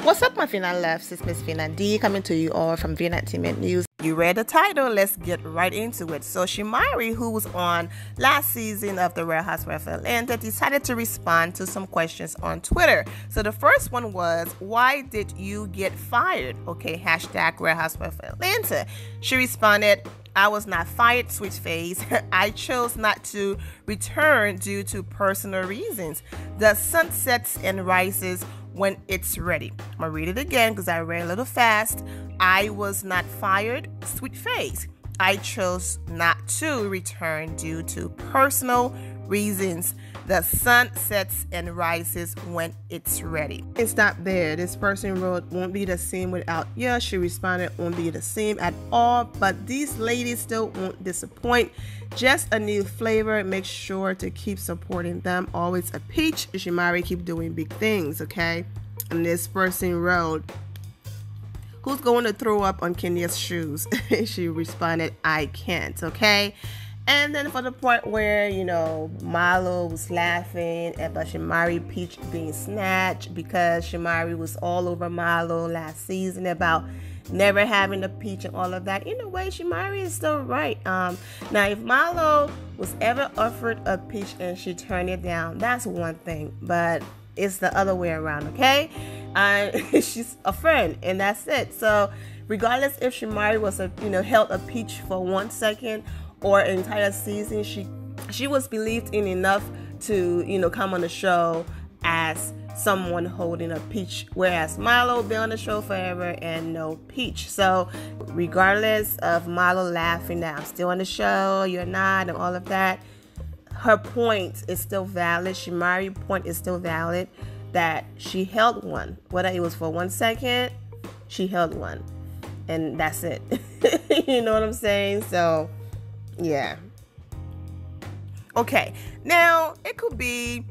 What's up, my Finland loves? It's Miss Finland D coming to you all from Vienna Entertainment News. You read the title, let's get right into it. So Shamari, who was on last season of the Real Housewives of Atlanta, decided to respond to some questions on Twitter. So the first one was, why did you get fired? Okay, hashtag Real Housewives of Atlanta. She responded, I was not fired, sweet face. I chose not to return due to personal reasons. The sun sets and rises when it's ready. I'm gonna read it again because I read a little fast. I was not fired, sweet face. I chose not to return due to personal reasons. The sun sets and rises when it's ready. It's not there. This person wrote, won't be the same without you. She responded, won't be the same at all. But these ladies still won't disappoint. Just a new flavor. Make sure to keep supporting them. Always a peach. Shamari, keep doing big things, okay? And this person wrote, who's going to throw up on Kenya's shoes? She responded, I can't, okay? And then for the part where, Milo was laughing about Shamari Peach being snatched because Shamari was all over Milo last season about never having a peach and all of that. In a way, Shamari is still right. Now, if Milo was ever offered a peach and she turned it down, that's one thing. But it's the other way around, okay? She's a friend, and that's it. So regardless if Shamari was held a peach for 1 second or an entire season, she was believed in enough to come on the show as someone holding a peach, whereas Milo been on the show forever and no peach. So regardless of Milo laughing that I'm still on the show, you're not, and all of that, her point is still valid. Shamari's point is still valid, that she held one. Whether it was for 1 second, she held one, and that's it. You know what I'm saying? So yeah. Okay, now it could be,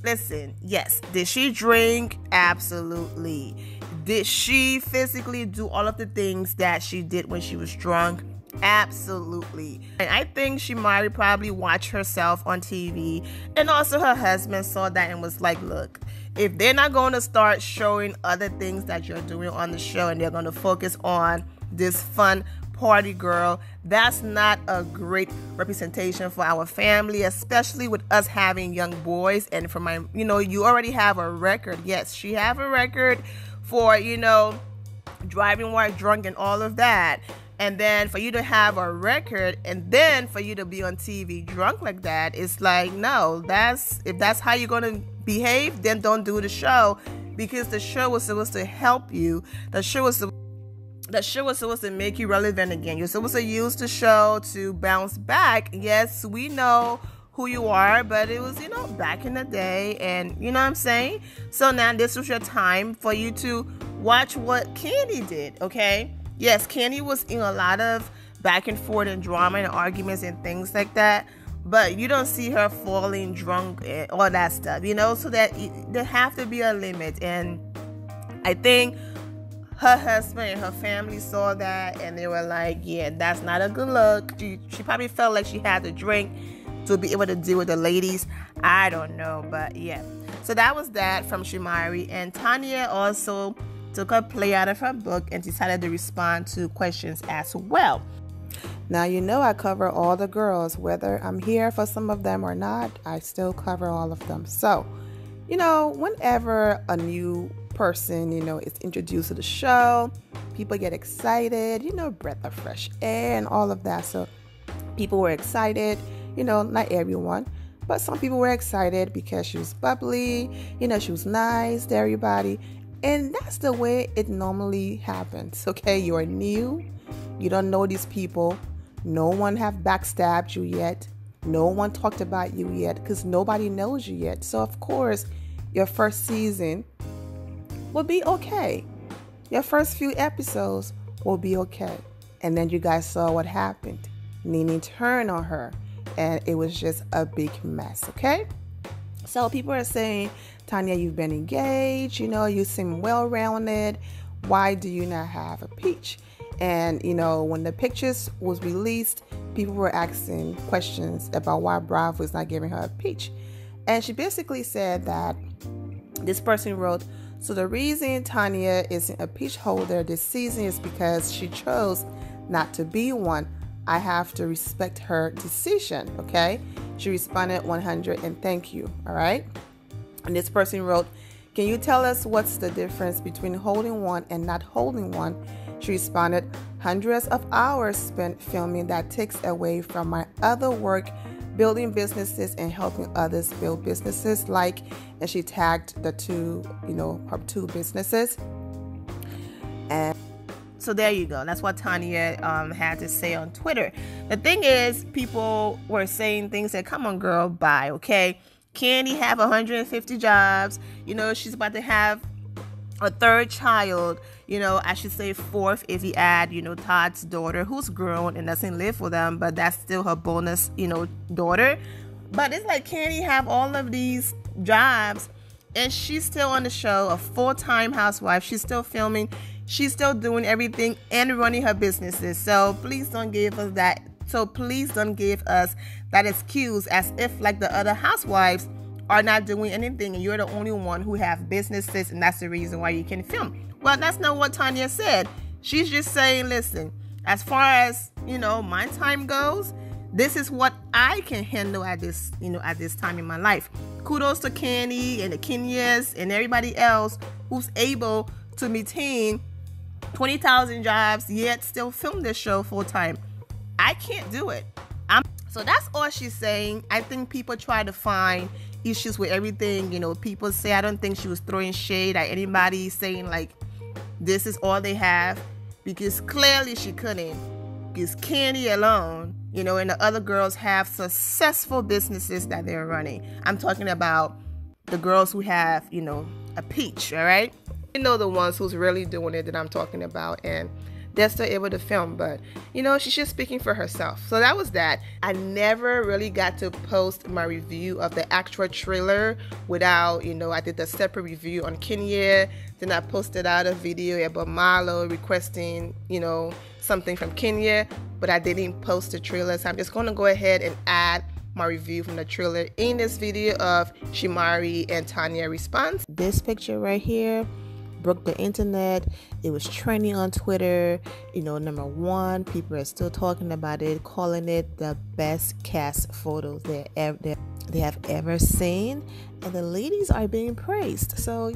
listen, yes, did she drink? Absolutely. Did she physically do all of the things that she did when she was drunk? Absolutely. And I think Shamari probably watched herself on TV, and also her husband saw that and was like, look, if they're not going to start showing other things that you're doing on the show and they're going to focus on this fun party girl, that's not a great representation for our family, especially with us having young boys. And for my, you already have a record. Yes, she have a record for, driving while drunk and all of that. And then for you to have a record and then for you to be on TV drunk like that, it's like, no, if that's how you're going to behave, then don't do the show, because the show was supposed to help you. The show was supposed to make you relevant again. You're supposed to use the show to bounce back. Yes, we know who you are, but it was, back in the day, and you know what I'm saying? So now this was your time for you to watch what Candy did, okay? Yes, Candy was in a lot of back and forth and drama and arguments and things like that, but you don't see her falling drunk and all that stuff, so that there have to be a limit. And I think her husband and her family saw that, and they were like, yeah, that's not a good look. She probably felt like she had to drink to be able to deal with the ladies. I don't know, but yeah. So that was that from Shamari. And Tanya also took a play out of her book and decided to respond to questions as well. Now, I cover all the girls, whether I'm here for some of them or not, I still cover all of them. So, whenever a new person, is introduced to the show, people get excited, breath of fresh air and all of that. So people were excited, not everyone, but some people were excited because she was bubbly, she was nice to everybody. And that's the way it normally happens, okay? You're new, you don't know these people, no one have backstabbed you yet, no one talked about you yet, because nobody knows you yet. So of course, your first season will be okay. Your first few episodes will be okay. And then you guys saw what happened. Nene turned on her, and it was just a big mess, okay? So people are saying, Tanya, you've been engaged, you seem well-rounded. Why do you not have a peach? And, when the pictures was released, people were asking questions about why Bravo is not giving her a peach. And she basically said that this person wrote, So the reason Tanya isn't a peach holder this season is because she chose not to be one. I have to respect her decision, okay? She responded 100 and thank you, all right? And this person wrote, can you tell us what's the difference between holding one and not holding one? She responded, hundreds of hours spent filming that takes away from my other work, building businesses and helping others build businesses, and she tagged the two, her two businesses. And so there you go. That's what Tanya had to say on Twitter. The thing is, people were saying things that, come on, girl, bye, okay? Candy have 150 jobs. She's about to have a third child. I should say fourth if you add, Todd's daughter, who's grown and doesn't live with them, but that's still her bonus, daughter. But it's like Candy have all of these jobs and she's still on the show, a full-time housewife. She's still filming. She's still doing everything and running her businesses. So please don't give us that. Excuse as if like the other housewives are not doing anything and you're the only one who have businesses and that's the reason why you can film. Well, that's not what Tanya said. She's just saying, listen, as far as, my time goes, this is what I can handle at this time in my life. Kudos to Candy and the Kenyas and everybody else who's able to maintain 20,000 jobs yet still film this show full time. I can't do it. So that's all she's saying. I think people try to find issues with everything. People say, I don't think she was throwing shade at anybody, saying like this is all they have, because clearly she couldn't. Because Candy alone, and the other girls have successful businesses that they're running. I'm talking about the girls who have, a peach, all right? The ones who's really doing it that I'm talking about, and they're still able to film, but she's just speaking for herself. So that was that. I never really got to post my review of the actual trailer without, I did a separate review on Kenya, then I posted out a video about Marlo requesting, something from Kenya, but I didn't post the trailer. So I'm just going to go ahead and add my review from the trailer in this video of Shamari and Tanya response. This picture right here broke the internet. It was trending on Twitter. Number one, people are still talking about it, calling it the best cast photos they have ever seen, and the ladies are being praised. So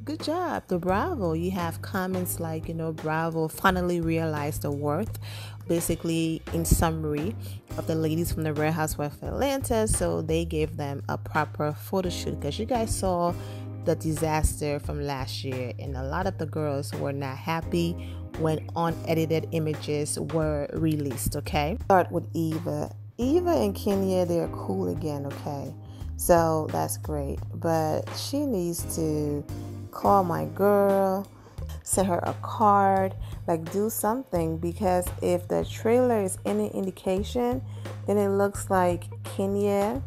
good job, the bravo. You have comments like bravo, finally realized the worth, basically in summary, of the ladies from the Real Housewives of Atlanta. So they gave them a proper photo shoot, because you guys saw the disaster from last year, and a lot of the girls were not happy when unedited images were released. Okay, start with Eva and Kenya. They're cool again. Okay, so that's great, but she needs to call my girl, send her a card, do something, because if the trailer is any indication, then it looks like Kenya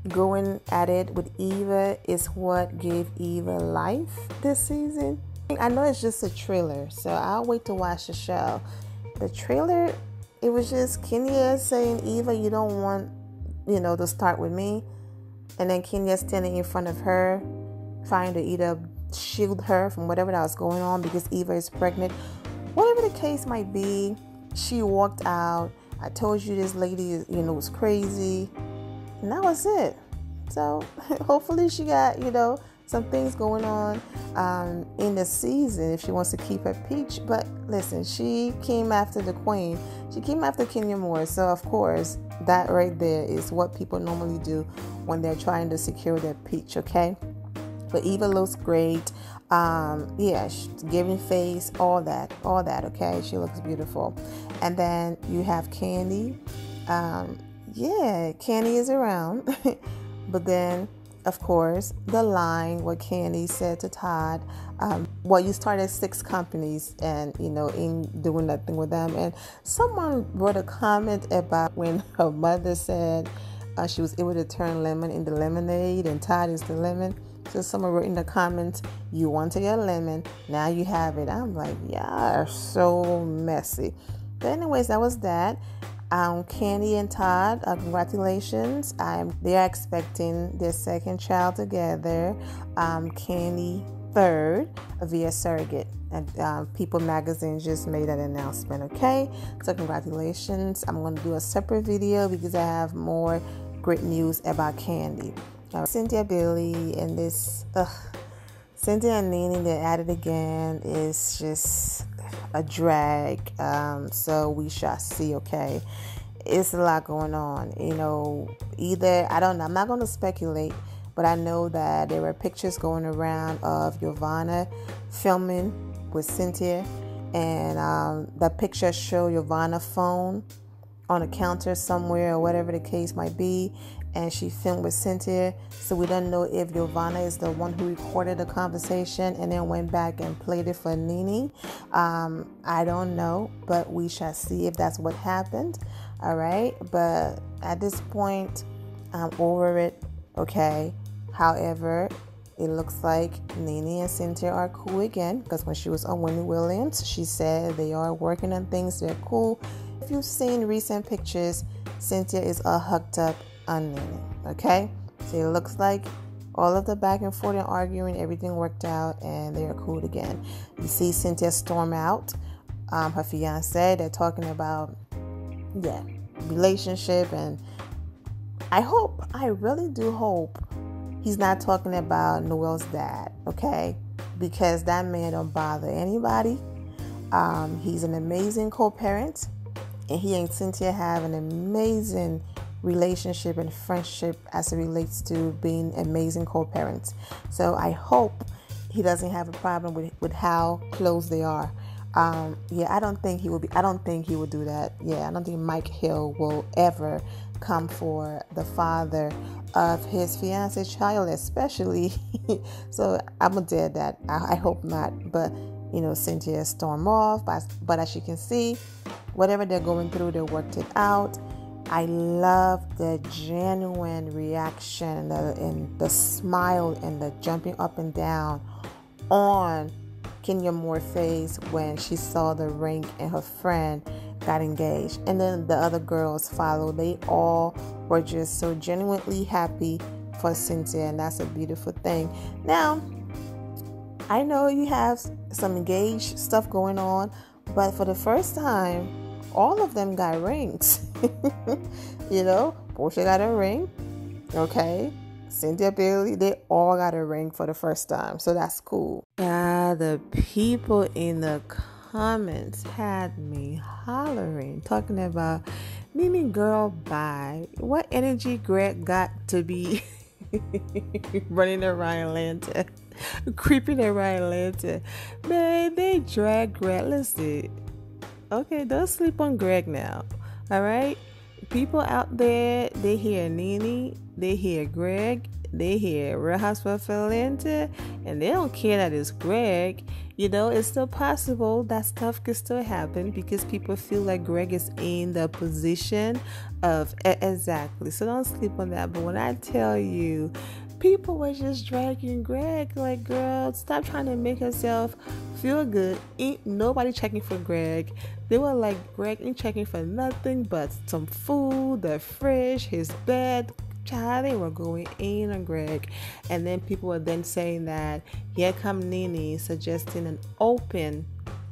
going at it with Eva is what gave Eva life this season. I know it's just a trailer, so I'll wait to watch the show. The trailer, it was just Kenya saying, Eva, you don't want, to start with me. And then Kenya standing in front of her, trying to either shield her from whatever that was going on because Eva is pregnant. Whatever the case might be, she walked out. I told you this lady, was crazy. And that was it. So hopefully she got, some things going on in the season if she wants to keep her peach. But listen, she came after the queen. She came after Kenya Moore. So of course, that right there is what people normally do when they're trying to secure their peach, okay? But Eva looks great. She's giving face, all that, okay? She looks beautiful. And then you have Candy. Candy is around. But then, of course, the line what Candy said to Todd, you started 6 companies and, in doing nothing with them. And someone wrote a comment about when her mother said she was able to turn lemon into lemonade and Todd is the lemon. So someone wrote in the comments, you wanted your lemon, now you have it. I'm like, yeah, so messy. But anyways, that was that. Candy and Todd, congratulations. They are expecting their second child together. Candy 3rd via surrogate. And People Magazine just made that announcement, okay? So congratulations. I'm going to do a separate video because I have more great news about Candy. Cynthia Bailey and this, Cynthia and Nene, they're at it again. It's just a drag. So we shall see, okay? It's a lot going on. I don't know. I'm not going to speculate, but I know that there were pictures going around of Giovanna filming with Cynthia, and the picture showed Giovanna's phone on a counter somewhere or whatever the case might be, and she filmed with Cynthia. So we don't know if Giovanna is the one who recorded the conversation and then went back and played it for Nene. I don't know, but we shall see if that's what happened. All right, but at this point, I'm over it, okay? However, it looks like Nene and Cynthia are cool again, because when she was on Wendy Williams, she said they are working on things, they're cool. If you've seen recent pictures, Cynthia is all hugged up on Nene, okay? So it looks like all of the back and forth and arguing, everything worked out, and they are cool again. You see Cynthia storm out, her fiance. They're talking about, relationship, and I really do hope he's not talking about Noel's dad, okay? Because that man don't bother anybody. He's an amazing co-parent, and he and Cynthia have an amazing relationship and friendship as it relates to being amazing co-parents. So I hope he doesn't have a problem with how close they are. I don't think he will do that. I don't think Mike Hill will ever come for the father of his fiance's child, especially. So I'm gonna dare that. I hope not. But Cynthia stormed off. But as you can see, whatever they're going through, they worked it out. I love the genuine reaction and the smile and the jumping up and down on Kenya Moore's face when she saw the ring and her friend got engaged. And then the other girls followed. They all were just so genuinely happy for Cynthia, and that's a beautiful thing. Now, I know you have some engaged stuff going on, but for the first time, all of them got rings. Portia got a ring, okay? Cynthia Bailey, they all got a ring for the first time, so that's cool. The people in the comments had me hollering, talking about Nene, girl, bye. What energy Greg got to be running around Atlanta, creeping around Atlanta? Man, they drag Greg. Listen, okay, don't sleep on Greg now, all right? People out there, they hear Nene, they hear Greg, they hear Real Housewives of Atlanta, and they don't care that it's Greg. It's still possible that stuff could still happen because people feel like Greg is in the position of exactly. So don't sleep on that. But when I tell you, people were just dragging Greg, like, girl, stop trying to make yourself feel good. Ain't nobody checking for Greg. They were like, Greg ain't checking for nothing but some food, the fridge, his bed. Child, they were going in on Greg. And then people were then saying that here come Nene suggesting an open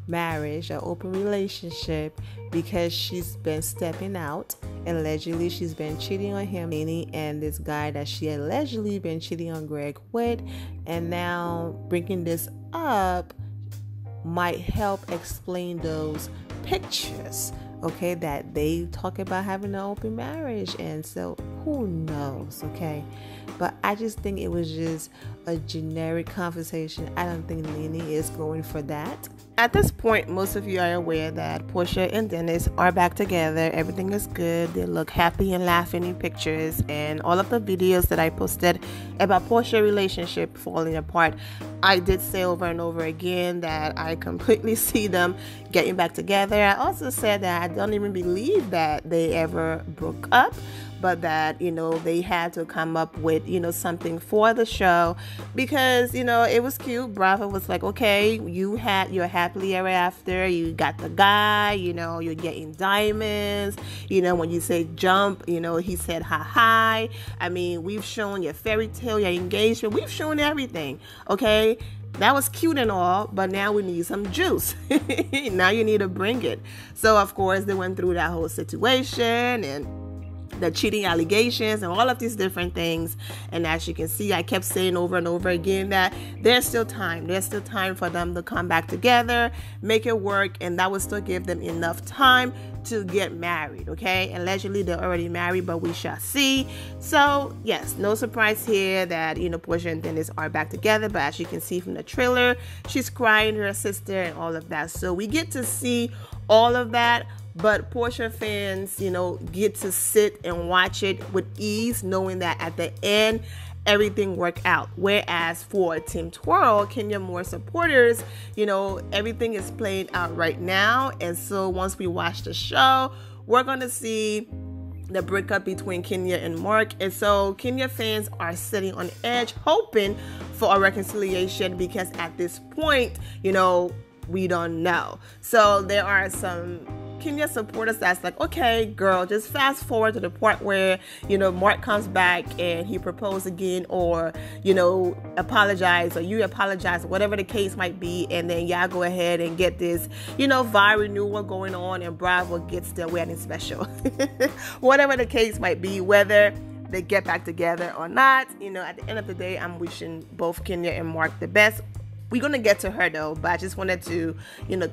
marriage, an open relationship, because she's been stepping out. Allegedly, she's been cheating on him, Nene, and this guy that she allegedly been cheating on Greg with. And now bringing this up might help explain those pictures, okay, that they talk about having an open marriage. And so who knows, okay? But I just think it was just a generic conversation. I don't think Nene is going for that. At this point, most of you are aware that Portia and Dennis are back together. Everything is good. They look happy and laughing in pictures. And all of the videos that I posted about Portia's relationship falling apart, I did say over and over again that I completely see them getting back together. I also said that I don't even believe that they ever broke up, but that, they had to come up with, something for the show because, it was cute. Bravo was like, okay, you're happily ever after. You got the guy, you're getting diamonds. When you say jump, he said hi. I mean, we've shown your fairy tale, your engagement. We've shown everything, okay? that was cute and all, but now we need some juice. Now you need to bring it. So of course they went through that whole situation and the cheating allegations and all of these different things. And as you can see, I kept saying over and over again that there's still time. There's still time for them to come back together, make it work, and that would still give them enough time to get married, okay? Allegedly, they're already married, but we shall see. So, yes, no surprise here that, Portia and Dennis are back together. But as you can see from the trailer, she's crying to her sister and all of that. So we get to see all of that. But Portia fans, get to sit and watch it with ease, knowing that at the end, everything worked out. Whereas for Team Twirl, Kenya Moore supporters, everything is playing out right now. And so once we watch the show, we're going to see the breakup between Kenya and Mark. And so Kenya fans are sitting on edge, hoping for a reconciliation, because at this point, we don't know. So there are some Kenya supporters that's like, okay, girl, just fast forward to the part where, Mark comes back and he proposed again, or, apologize, or you apologize, whatever the case might be. And then y'all go ahead and get this, vow renewal going on, and Bravo gets their wedding special. Whatever the case might be, whether they get back together or not, at the end of the day, I'm wishing both Kenya and Mark the best. We're going to get to her though, but I just wanted to,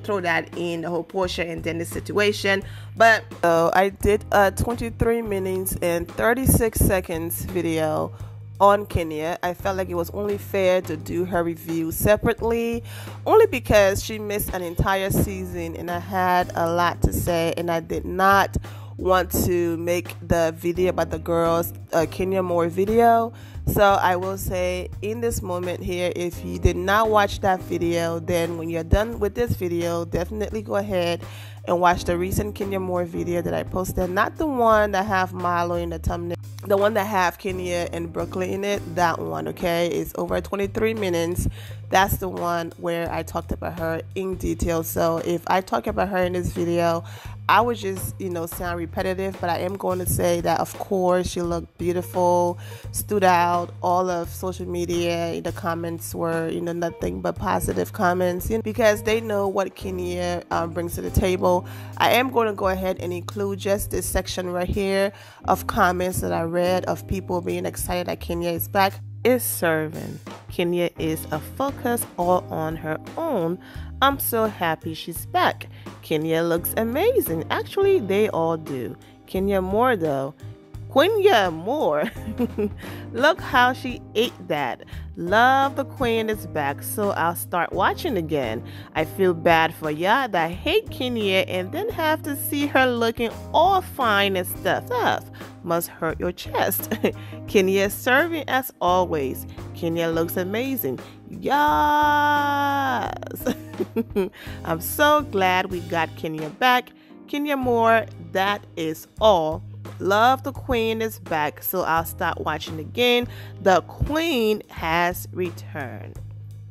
throw that in, the whole Portia and Dennis situation. But so I did a 23 minutes and 36 seconds video on Kenya. I felt like it was only fair to do her review separately, only because she missed an entire season and I had a lot to say, and I did not want to make the video about the girls Kenya Moore video. So I will say in this moment here, if you did not watch that video, then when you're done with this video, definitely go ahead and watch the recent Kenya Moore video that I posted. Not the one that have Milo in the thumbnail, the one that have Kenya and Brooklyn in it. That one, okay, is over 23 minutes. That's the one where I talked about her in detail. So if I talk about her in this video, I would just, sound repetitive, but I am going to say that, of course, she looked beautiful, stood out. All of social media, the comments were, nothing but positive comments, because they know what Kenya brings to the table. I am going to go ahead and include just this section right here of comments that I read of people being excited that Kenya is back. Is serving. Kenya is a focus all on her own. I'm so happy she's back. Kenya looks amazing. Actually, they all do. Kenya Moore though. Kenya Moore. Look how she ate that. Love the queen is back, so I'll start watching again. I feel bad for y'all that hate Kenya and then have to see her looking all fine and stuff up. Must hurt your chest. Kenya is serving as always. Kenya looks amazing. Yes. I'm so glad we got Kenya back. Kenya Moore, that is all. Love the queen is back, so I'll start watching again. The queen has returned.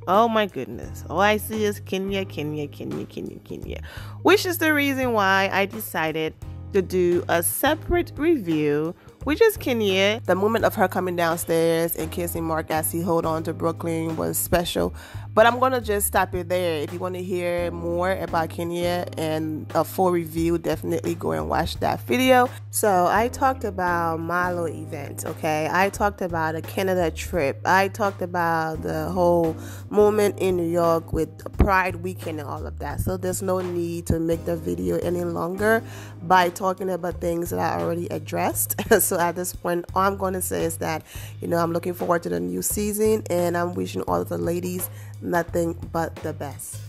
Oh my goodness. All I see is Kenya, Kenya, Kenya, Kenya, Kenya. Which is the reason why I decided to do a separate review, which is Kenya. The moment of her coming downstairs and kissing Mark as he hold on to Brooklyn was special. But I'm going to just stop it there. If you want to hear more about Kenya and a full review, definitely go and watch that video. So I talked about Milo event, okay? I talked about a Canada trip. I talked about the whole moment in New York with Pride weekend and all of that. So there's no need to make the video any longer by talking about things that I already addressed. So at this point, all I'm going to say is that, I'm looking forward to the new season, and I'm wishing all of the ladies nothing but the best.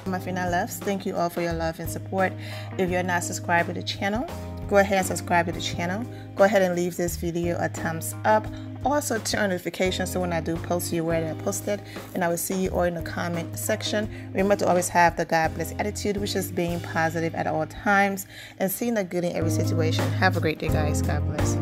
My final loves, thank you all for your love and support. If you're not subscribed to the channel, go ahead and subscribe to the channel. Go ahead and leave this video a thumbs up. Also turn on notifications so when I do post, you where I posted, and I will see you all in the comment section. Remember to always have the God bless attitude, which is being positive at all times and seeing the good in every situation. Have a great day, guys. God bless.